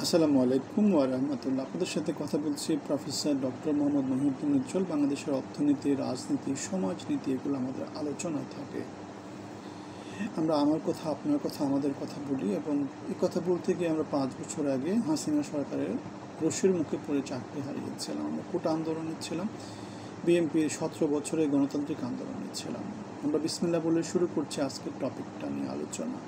আসসালামু আলাইকুম ওয়া রাহমাতুল্লাহ। আপনাদের সাথে কথা বলছি প্রফেসর ডক্টর মোহাম্মদ মহিউদ্দিন উজ্জ্বল। বাংলাদেশের অর্থনীতি, রাজনীতি, সমাজনীতি এগুলো আমাদের আলোচনায় থাকে। আমরা আমার কথা, আপনার কথা, আমাদের কথা বলি এবং এই কথা বলতে গিয়ে আমরা 5 বছর আগে হাসিনা সরকারের রশির মুখে পড়ে চাকরি হারিয়েছিলাম। আমরা কোটা আন্দোলনে ছিলাম, বিএনপির 17 বছরের গণতান্ত্রিক আন্দোলনে ছিলাম। আমরা বিসমিল্লাহ বলে শুরু করছি আজকের টপিকটা নিয়ে আলোচনা।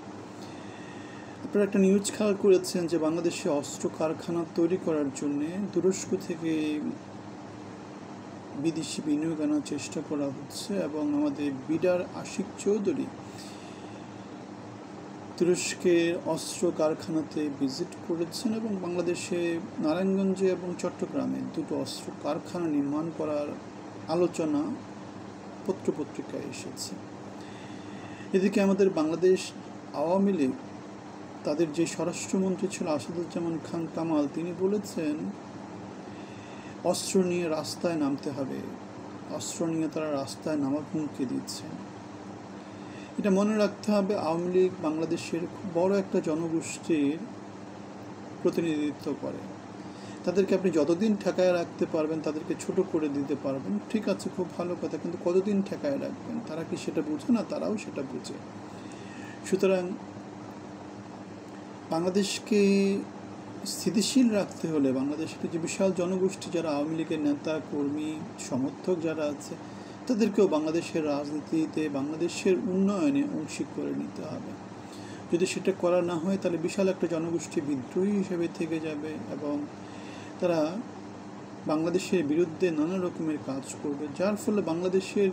আপনারা একটা নিউজ খেয়াল করেছেন যে বাংলাদেশে অস্ত্র কারখানা তৈরি করার জন্যে তুরস্ক থেকে বিদেশি বিনিয়োগ আনার চেষ্টা করা হচ্ছে এবং আমাদের বিডার আশিক চৌধুরী তুরস্কের অস্ত্র কারখানাতে ভিজিট করেছেন এবং বাংলাদেশে নারায়ণগঞ্জে এবং চট্টগ্রামে দুটো অস্ত্র কারখানা নির্মাণ করার আলোচনা পত্রপত্রিকায় এসেছে। এদিকে আমাদের বাংলাদেশ আওয়ামী লীগ তাদের যে স্বরাষ্ট্রমন্ত্রী ছিল আসাদুজ্জামান খান কামাল, তিনি বলেছেন অস্ত্র নিয়ে রাস্তায় নামতে হবে, অস্ত্র নিয়ে তারা রাস্তায় নামার হুমকি দিচ্ছেন। এটা মনে রাখতে হবে, আওয়ামী লীগ বাংলাদেশের খুব বড় একটা জনগোষ্ঠীর প্রতিনিধিত্ব করে। তাদেরকে আপনি যতদিন ঠেকায় রাখতে পারবেন, তাদেরকে ছোট করে দিতে পারবেন, ঠিক আছে, খুব ভালো কথা, কিন্তু কতদিন ঠেকায় রাখবেন? তারা কি সেটা বুঝে না? তারাও সেটা বুঝে। সুতরাং বাংলাদেশকে স্থিতিশীল রাখতে হলে বাংলাদেশের যে বিশাল জনগোষ্ঠী যারা আওয়ামী লীগের নেতা কর্মী সমর্থক যারা আছে, তাদেরকেও বাংলাদেশের রাজনীতিতে বাংলাদেশের উন্নয়নে অংশী করে নিতে হবে। যদি সেটা করা না হয় তাহলে বিশাল একটা জনগোষ্ঠী বিদ্রোহী হিসেবে থেকে যাবে এবং তারা বাংলাদেশের বিরুদ্ধে নানা রকমের কাজ করবে, যার ফলে বাংলাদেশের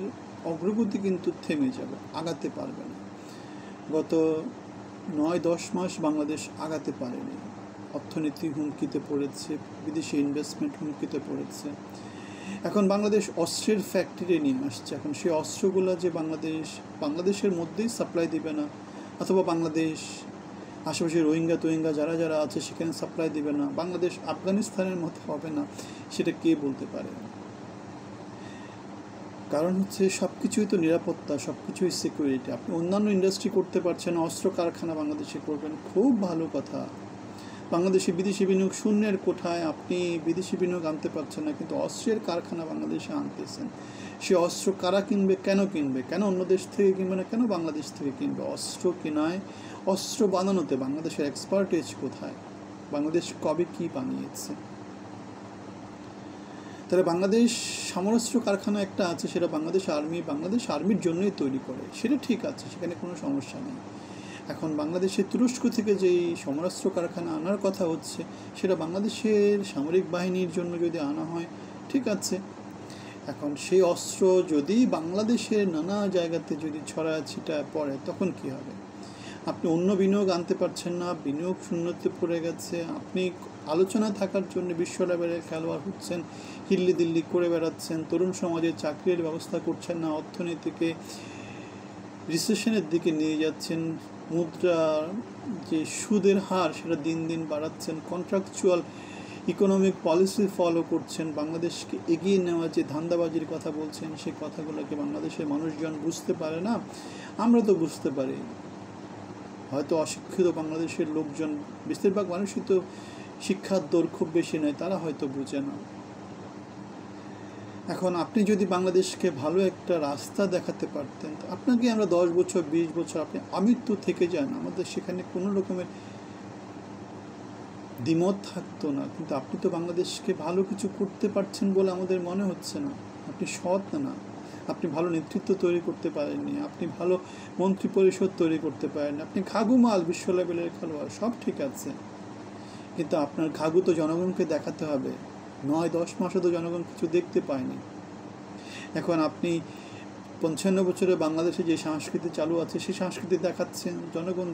অগ্রগতি কিন্তু থেমে যাবে, আগাতে পারবে না। গত 9-10 মাস বাংলাদেশ আগাতে পারেনি। অর্থনীতি হুমকিতে পড়েছে, বিদেশি ইনভেস্টমেন্ট হুমকিতে পড়েছে। এখন বাংলাদেশ অস্ত্রের ফ্যাক্টরি নিয়ে আসছে। এখন সেই অস্ত্রগুলো যে বাংলাদেশের মধ্যেই সাপ্লাই দিবে না, অথবা বাংলাদেশ আশেপাশে রোহিঙ্গা যারা যারা আছে সেখানে সাপ্লাই দিবে না, বাংলাদেশ আফগানিস্তানের মতো হবে না, সেটা কে বলতে পারে? কারণ হচ্ছে সব কিছুই তো নিরাপত্তা, সব কিছুই সিকিউরিটি। আপনি অন্যান্য ইন্ডাস্ট্রি করতে পারছেন, অস্ত্র কারখানা বাংলাদেশে করবেন, খুব ভালো কথা। বাংলাদেশে বিদেশি বিনিয়োগ শূন্যের কোঠায়, আপনি বিদেশি বিনিয়োগ আনতে পারছেন না, কিন্তু অস্ত্রের কারখানা বাংলাদেশে আনতেছেন। সে অস্ত্র কারা কিনবে, কেন কিনবে? কেন অন্য দেশ থেকে কিনবে না, কেন বাংলাদেশ থেকে কিনবে? অস্ত্র কেনায়, অস্ত্র বানানোতে বাংলাদেশের এক্সপার্টেজ কোথায়? বাংলাদেশ কবে কি বানিয়েছে? তাহলে বাংলাদেশ সমরাস্ত্র কারখানা একটা আছে, সেটা বাংলাদেশ আর্মির জন্যই তৈরি করে, সেটা ঠিক আছে, সেখানে কোনো সমস্যা নেই। এখন বাংলাদেশের তুরস্ক থেকে যেই সমরাস্ত্র কারখানা আনার কথা হচ্ছে, সেটা বাংলাদেশের সামরিক বাহিনীর জন্য যদি আনা হয়, ঠিক আছে। এখন সেই অস্ত্র যদি বাংলাদেশের নানা জায়গাতে যদি ছড়াছিটা পড়ে, তখন কি হবে? আপনি অন্য বিনিয়োগ আনতে পারছেন না, বিনিয়োগ শূন্যতে পড়ে গেছে। আপনি আলোচনা থাকার জন্য বিশ্ব লেভেলের খেলোয়াড় হচ্ছেন, হিল্লি দিল্লি করে বেড়াচ্ছেন, তরুণ সমাজে চাকরির ব্যবস্থা করছেন না, অর্থনীতিকে রিসেশনের দিকে নিয়ে যাচ্ছেন, মুদ্রার যে সুদের হার সেটা দিন দিন বাড়াচ্ছেন, কন্ট্রাকচুয়াল ইকোনমিক পলিসি ফলো করছেন, বাংলাদেশকে এগিয়ে নেওয়া যে ধান্দাবাজির কথা বলছেন, সেই কথাগুলোকে বাংলাদেশের মানুষজন বুঝতে পারে না। আমরা তো বুঝতে পারি, হয়তো অশিক্ষিত বাংলাদেশের লোকজন, বেশিরভাগ মানুষই তো শিক্ষার দর খুব বেশি নয়, তারা হয়তো বুঝে না। এখন আপনি যদি বাংলাদেশকে ভালো একটা রাস্তা দেখাতে পারতেন, আপনাকে আমরা 10 বছর 20 বছর আপনি আমৃত্যু থেকে যান, আমাদের সেখানে কোনো রকমের দ্বিমত থাকতো না। কিন্তু আপনি তো বাংলাদেশকে ভালো কিছু করতে পারছেন বলে আমাদের মনে হচ্ছে না। আপনি সৎ না, আপনি ভালো নেতৃত্ব তৈরি করতে পারেননি, আপনি ভালো মন্ত্রী পরিষদ তৈরি করতে পারেননি, আপনি ঘাঘুমাল বিশ্ব লেভেলের খেলোয়াড়, সব ঠিক আছে, কিন্তু আপনার ঘাঘু তো জনগণকে দেখাতে হবে। 9-10 মাসে তো জনগণ কিছু দেখতে পায়নি। এখন আপনি 55 বছরে বাংলাদেশে যে সংস্কৃতি চালু আছে, সেই সংস্কৃতি দেখাচ্ছেন, জনগণ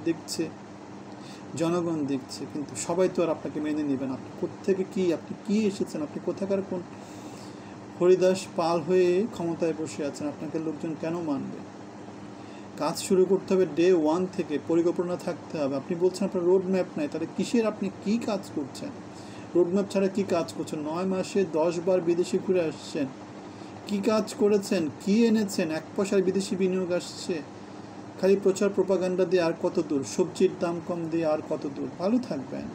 দেখছে, কিন্তু সবাই তো আর আপনাকে মেনে নেবেন। আপনি কোত্থেকে কি, আপনি কি এসেছেন, আপনি কোথাকার কোন হরিদাস পাল হয়ে ক্ষমতায় বসে আছেন, আপনাকে লোকজন কেন মানবে? কাজ শুরু করতে হবে ডে 1 থেকে, পরিকল্পনা থাকতে হবে। আপনি বলছেন আপনার রোড ম্যাপ নাই, তাহলে কিসের, আপনি কি কাজ করছেন? রোড ম্যাপ ছাড়া কি কাজ করছেন? 9 মাসে 10 বার বিদেশি ঘুরে আসছেন, কি কাজ করেছেন, কি এনেছেন? 1 পয়সার বিদেশি বিনিয়োগ আসছে, খালি প্রচার প্রপাগান্ডা দিয়ে আর কত দূর? সবজির দাম কম দিয়ে আর কত দূর? ভালো থাকবেন।